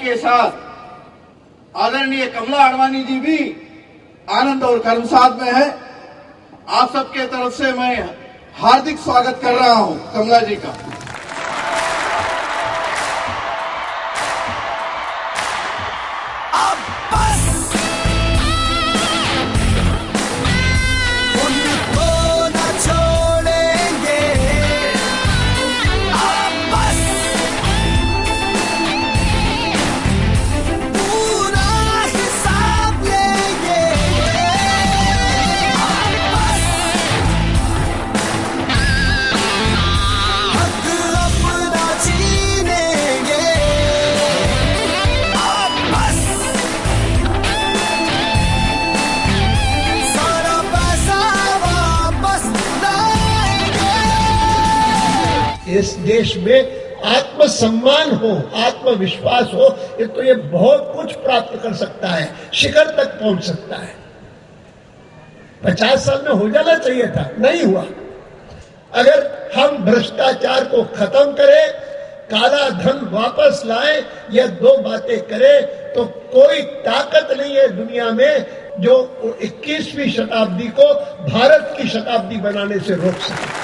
के साथ आदरणीय कमला अडवाणी जी भी आनंद और कर्मसाद में है। आप सबके तरफ से मैं हार्दिक स्वागत कर रहा हूं कमला जी का। इस देश में आत्मसम्मान हो, आत्मविश्वास हो, तो ये बहुत कुछ प्राप्त कर सकता है, शिखर तक पहुंच सकता है। 50 साल में हो जाना चाहिए था, नहीं हुआ। अगर हम भ्रष्टाचार को खत्म करें, काला धन वापस लाएं, या 2 बातें करें, तो कोई ताकत नहीं है दुनिया में जो 21वीं शताब्दी को भारत की शताब्दी बनाने से रोक सके।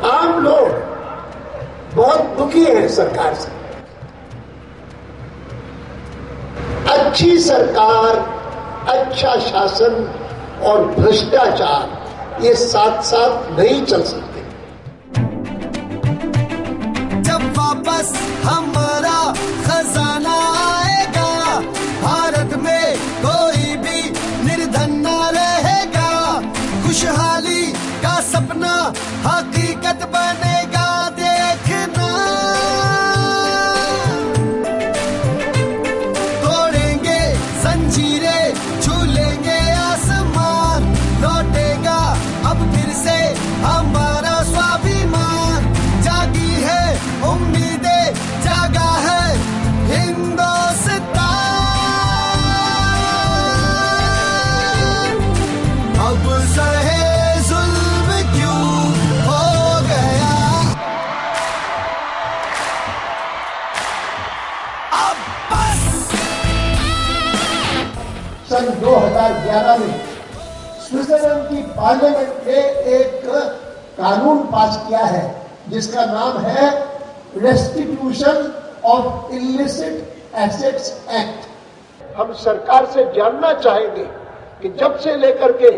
आम लोग बहुत दुखी हैं सरकार से। अच्छी सरकार, अच्छा शासन और भ्रष्टाचार ये साथ साथ नहीं चल सकते। जब वापस हमारा खजाना आएगा, भारत में कोई भी निर्धन न रहेगा, खुशहाली का सपना हकीकत बनेगा। देखना तोड़ेंगे जंजीरें, झूलेंगे आसमान, लौटेगा अब फिर से हमारा स्वाभिमान। जागी है उम्मीदें, जागा है हिंदुस्तान, अब सहे सन 2011 में स्विट्जरलैंड की पार्लियामेंट ने एक कानून पास किया है जिसका नाम है restitution of illicit assets act. हम सरकार से जानना चाहेंगे कि जब से लेकर के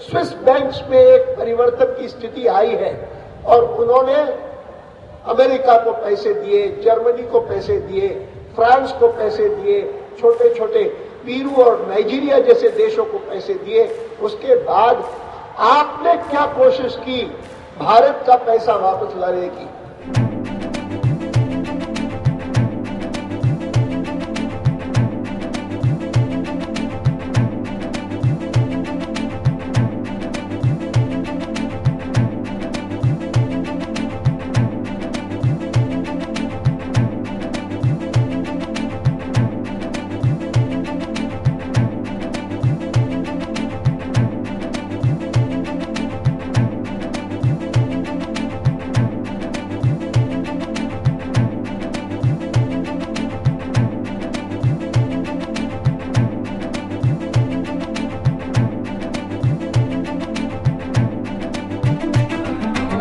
स्विस बैंक्स में एक परिवर्तन की स्थिति आई है और उन्होंने अमेरिका को पैसे दिए, जर्मनी को पैसे दिए, फ्रांस को पैसे दिए, छोटे छोटे पीरू और नाइजीरिया जैसे देशों को पैसे दिए, उसके बाद आपने क्या कोशिश की भारत का पैसा वापस लाने की?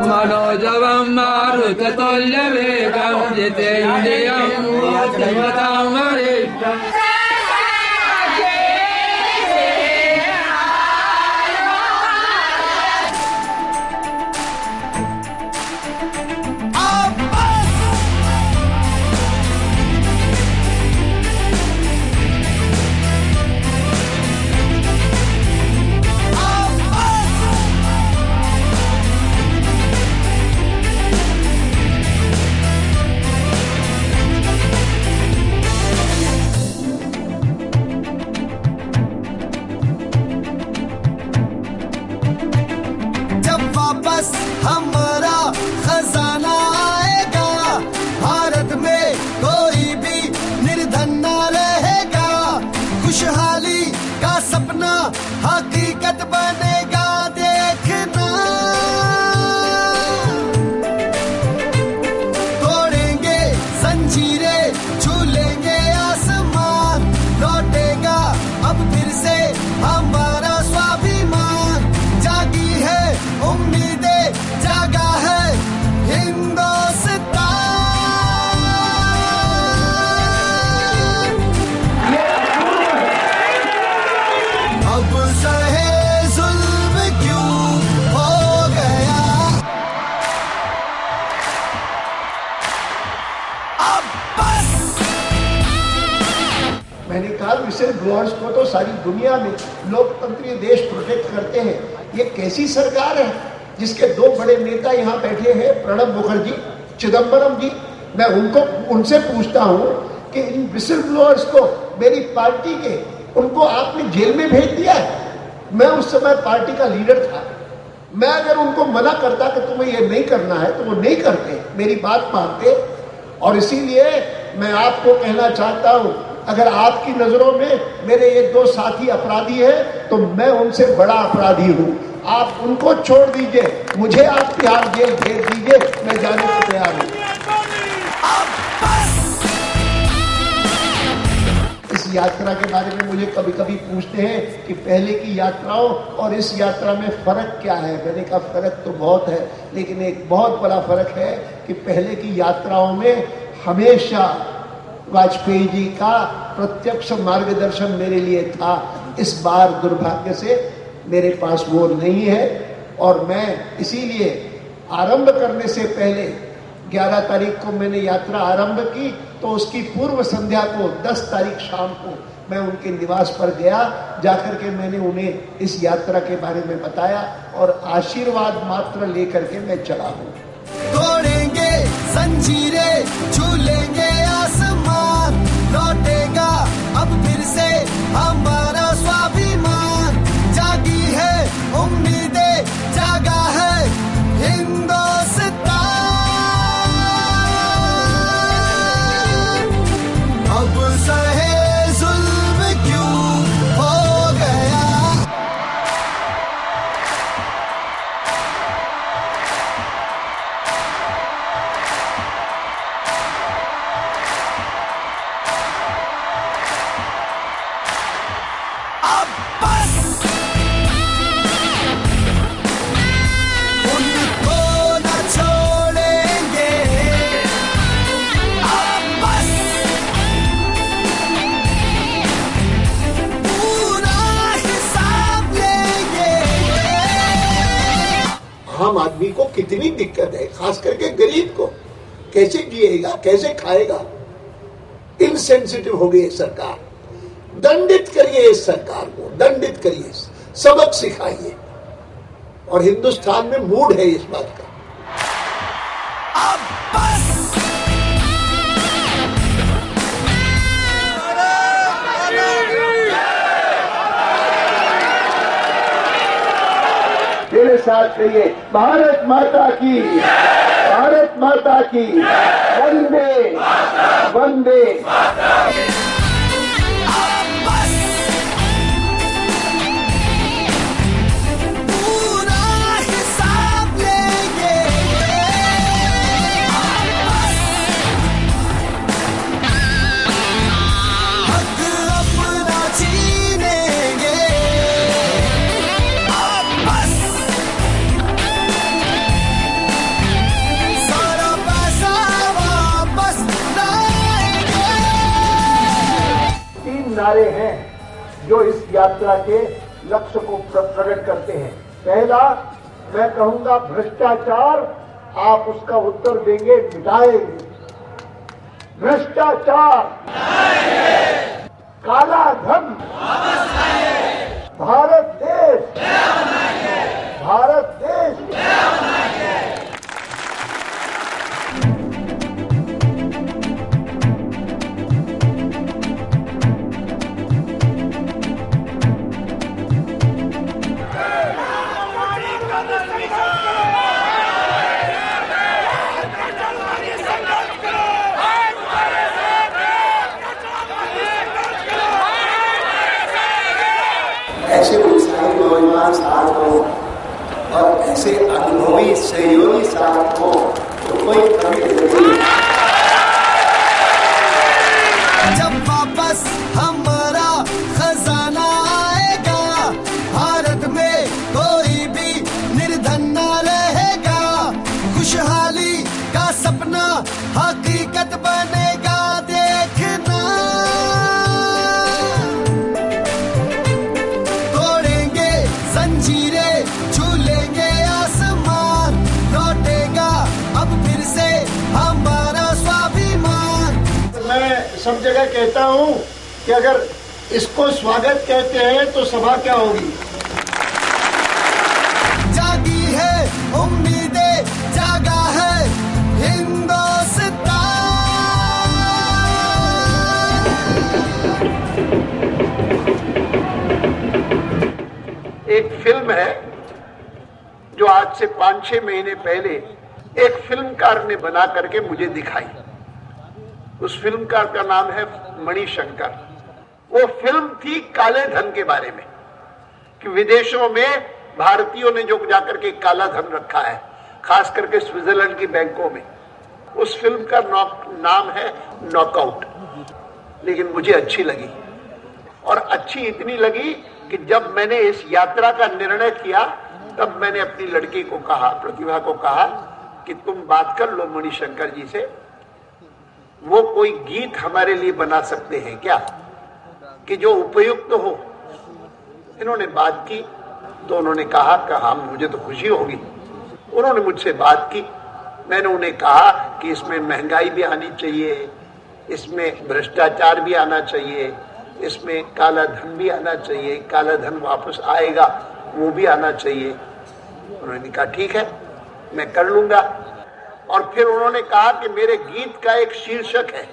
मनोजवं मारुततुल्यवेगं जितेन्द्रियं बुद्धिमतामरिष्टम्। हकीकत बनेगा देखना, तोड़ेंगे जंजीरें, झूलेंगे आसमान, लौटेगा अब फिर से हमारा स्वाभिमान। जागी है उम्मीदें, जागा है हिंदुस्तान। अब सहे जुल्म क्यों हो गया, अब बस। मैंने कहा विसिल ब्लोअर्स को तो सारी दुनिया में लोकतंत्रीय देश प्रोटेक्ट करते हैं। ये कैसी सरकार है जिसके दो बड़े नेता यहाँ बैठे हैं, प्रणब मुखर्जी, चिदम्बरम जी। मैं उनसे पूछता हूँ कि इन विसिल ब्लोअर्स को, मेरी पार्टी के, उनको आपने जेल में भेज दिया है। मैं उस समय पार्टी का लीडर था। मैं अगर उनको मना करता कि तुम्हें ये नहीं करना है तो वो नहीं करते, मेरी बात मानते। और इसीलिए मैं आपको कहना चाहता हूं, अगर आपकी नजरों में मेरे ये दो साथी अपराधी हैं तो मैं उनसे बड़ा अपराधी हूं। आप उनको छोड़ दीजिए, मुझे आप तिहाड़ जेल भेज दीजिए, मैं जाने को तैयार हूं। इस यात्रा के बारे में मुझे कभी कभी पूछते हैं कि पहले की यात्राओं और इस यात्रा में फर्क क्या है। मैंने कहा फर्क तो बहुत है, लेकिन एक बहुत बड़ा फर्क है कि पहले की यात्राओं में हमेशा वाजपेयी जी का प्रत्यक्ष मार्गदर्शन मेरे लिए था। इस बार दुर्भाग्य से मेरे पास वो नहीं है, और मैं इसीलिए आरंभ करने से पहले 11 तारीख को मैंने यात्रा आरंभ की, तो उसकी पूर्व संध्या को 10 तारीख शाम को मैं उनके निवास पर गया। जाकर के मैंने उन्हें इस यात्रा के बारे में बताया और आशीर्वाद मात्र लेकर के मैं चला हूँ। तोड़ेंगे जंजीरें, झूलेंगे आसमान, लौटेगा अब फिर से हमारा स्वाभिमान। जागी है उम्मीदें, जागा है हिंदुस्तान। अब सहे जुल्म क्यों हो गया, अब बस। उनको न छोड़ेंगे, अब बस। पूरा हिसाब लेंगे। आम आदमी को कितनी दिक्कत है, खास करके गरीब को, कैसे जिएगा, कैसे खाएगा। इनसेंसिटिव हो गई है सरकार। दंडित करिए इस सरकार को, दंडित करिए, सबक सिखाइए। और हिंदुस्तान में मूड है इस बात का। अब बस। मेरे साथ कहिए, भारत माता की, भारत माता की, वंदे वंदे। अब बस। पूरा हिसाब लेंगे। अब बस। हक अपना छीनेंगे। अब बस। सारा पैसा वापस लाएंगे। 3 नारे हैं जो इस यात्रा के लक्ष्य को प्रकट करते हैं। पहला, मैं कहूंगा भ्रष्टाचार, आप उसका उत्तर देंगे मिटाएंगे। भ्रष्टाचार, काला धन, भारत देश, भारत देश। ऐसे बहुत सारे नौजवान साथ हो और ऐसे अनुभवी सहयोगी साथ हो तो कोई कमी नहीं। जब वापस हमारा खजाना आएगा, भारत में कोई भी निर्धन न रहेगा, खुशहाली का सपना हकीकत बनेगा। देखना तोड़ेंगे जंजीरें, झूलेंगे आसमान, लौटेगा अब फिर से हमारा स्वाभिमान। मैं सब जगह कहता हूं कि अगर इसको स्वागत कहते हैं तो सभा क्या होगी। जागी है उम्मीदें, जागा है हिंदुस्तान। एक फिल्म है जो आज से 5-6 महीने पहले एक फिल्मकार ने बना करके मुझे दिखाई। उस फिल्मकार का नाम है मणिशंकर। वो फिल्म थी काले धन के बारे में, कि विदेशों में भारतीयों ने जो जाकर के काला धन रखा है, खास करके स्विट्जरलैंड की बैंकों में। उस फिल्म का नाम है नॉकआउट। लेकिन मुझे अच्छी लगी, और अच्छी इतनी लगी कि जब मैंने इस यात्रा का निर्णय किया तब मैंने अपनी लड़की को कहा, प्रतिभा को कहा कि तुम बात कर लो मणिशंकर जी से, वो कोई गीत हमारे लिए बना सकते हैं क्या कि जो उपयुक्त हो। इन्होंने बात की तो उन्होंने कहा कि हाँ, मुझे तो खुशी होगी। उन्होंने मुझसे बात की, मैंने उन्हें कहा कि इसमें महंगाई भी आनी चाहिए, इसमें भ्रष्टाचार भी आना चाहिए, इसमें काला धन भी आना चाहिए, काला धन वापस आएगा वो भी आना चाहिए। उन्होंने कहा ठीक है, मैं कर लूंगा। और फिर उन्होंने कहा कि मेरे गीत का एक शीर्षक है,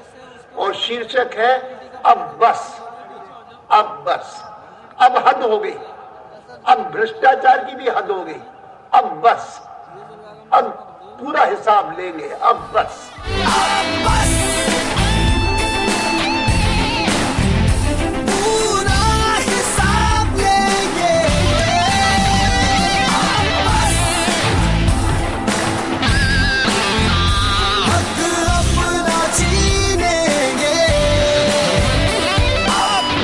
और शीर्षक है अब बस, अब बस, अब हद हो गई, अब भ्रष्टाचार की भी हद हो गई, अब बस, अब पूरा हिसाब लेंगे, अब बस। पूरा हिसाब लेंगे, हक अपना छीनेंगे,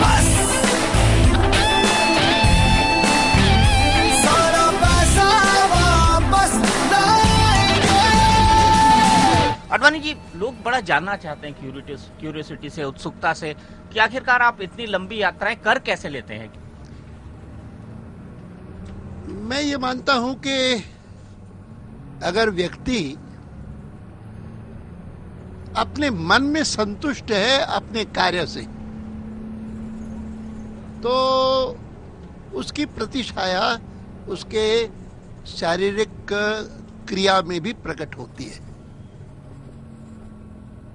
बस सारा पैसा वापस लाएंगे। अडवाणी जी, लोग बड़ा जानना चाहते हैं क्यूरियोसिटी से, उत्सुकता से, कि आखिरकार आप इतनी लंबी यात्राएं कर कैसे लेते हैं। मैं ये मानता हूं कि अगर व्यक्ति अपने मन में संतुष्ट है अपने कार्य से, तो उसकी प्रतिछाया उसके शारीरिक क्रिया में भी प्रकट होती है।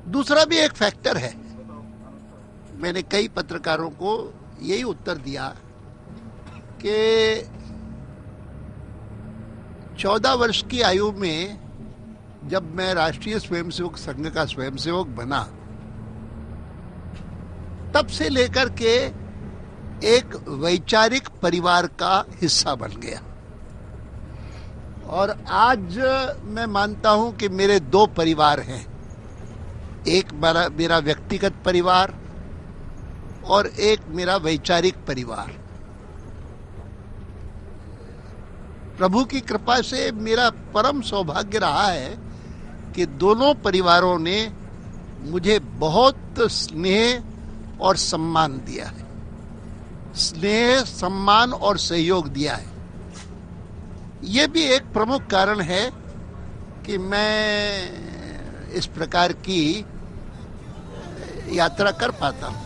दूसरा भी एक फैक्टर है। मैंने कई पत्रकारों को यही उत्तर दिया कि 14 वर्ष की आयु में जब मैं राष्ट्रीय स्वयंसेवक संघ का स्वयंसेवक बना, तब से लेकर के एक वैचारिक परिवार का हिस्सा बन गया। और आज मैं मानता हूं कि मेरे 2 परिवार हैं, एक मेरा व्यक्तिगत परिवार और एक मेरा वैचारिक परिवार। प्रभु की कृपा से मेरा परम सौभाग्य रहा है कि दोनों परिवारों ने मुझे बहुत स्नेह और सम्मान दिया है, स्नेह, सम्मान और सहयोग दिया है। ये भी एक प्रमुख कारण है कि मैं इस प्रकार की यात्रा कर पाता हूं।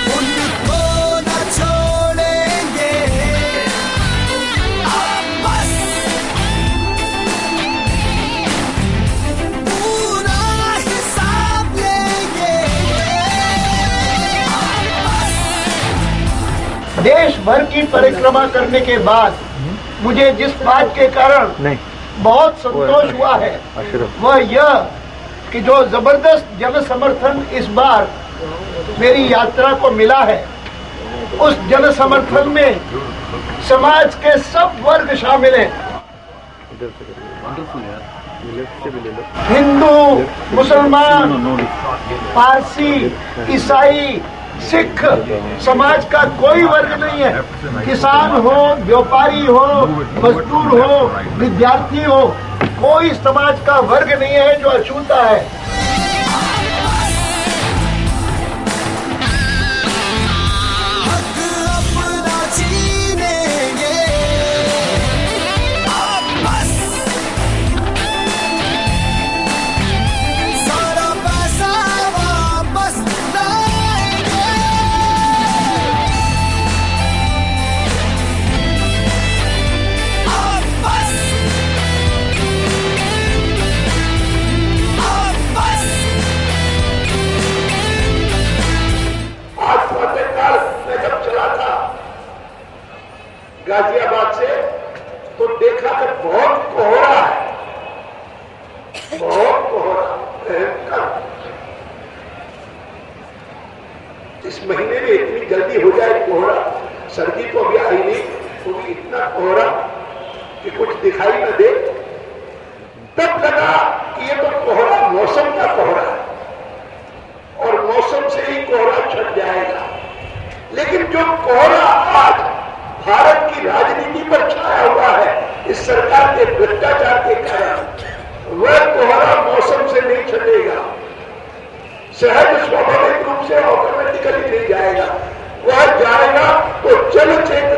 उनको न छोड़ेंगे, बस पूरा हिसाब ले देश भर की परिक्रमा करने के बाद मुझे जिस बात के कारण बहुत संतोष हुआ है वह यह कि जो जबरदस्त जन समर्थन इस बार मेरी यात्रा को मिला है, उस जन समर्थन में समाज के सब वर्ग शामिल हैं। हिंदू, मुसलमान, पारसी, ईसाई, सिख, समाज का कोई वर्ग नहीं है। किसान हो, व्यापारी हो, मजदूर हो, विद्यार्थी हो, कोई समाज का वर्ग नहीं है जो अछूता है। अपना जीनेंगे अब बस, सारा पैसा वापस लाएंगे अब बस, अब बस। आज प्रातःकाल मैं जब चला था गाजियाबाद से तो देखा कि बहुत कोहरा है, बहुत कोहरा भयंकर। इस महीने में इतनी जल्दी हो जाए कोहरा, सर्दी तो अभी आई नहीं, तो भी इतना कोहरा कि कुछ दिखाई न दे। तब लगा कि ये तो कोहरा मौसम का कोहरा है और मौसम से ही कोहरा छट जाएगा। लेकिन जो कोहरा आज भारत की राजनीति पर छाया हुआ है इस सरकार के भ्रष्टाचार के कारण, वह कोहरा मौसम से नहीं छटेगा, सहज स्वाभाविक रूप से ऑटोमेटिकली नहीं जाएगा। वह जाएगा तो जल क्षेत्र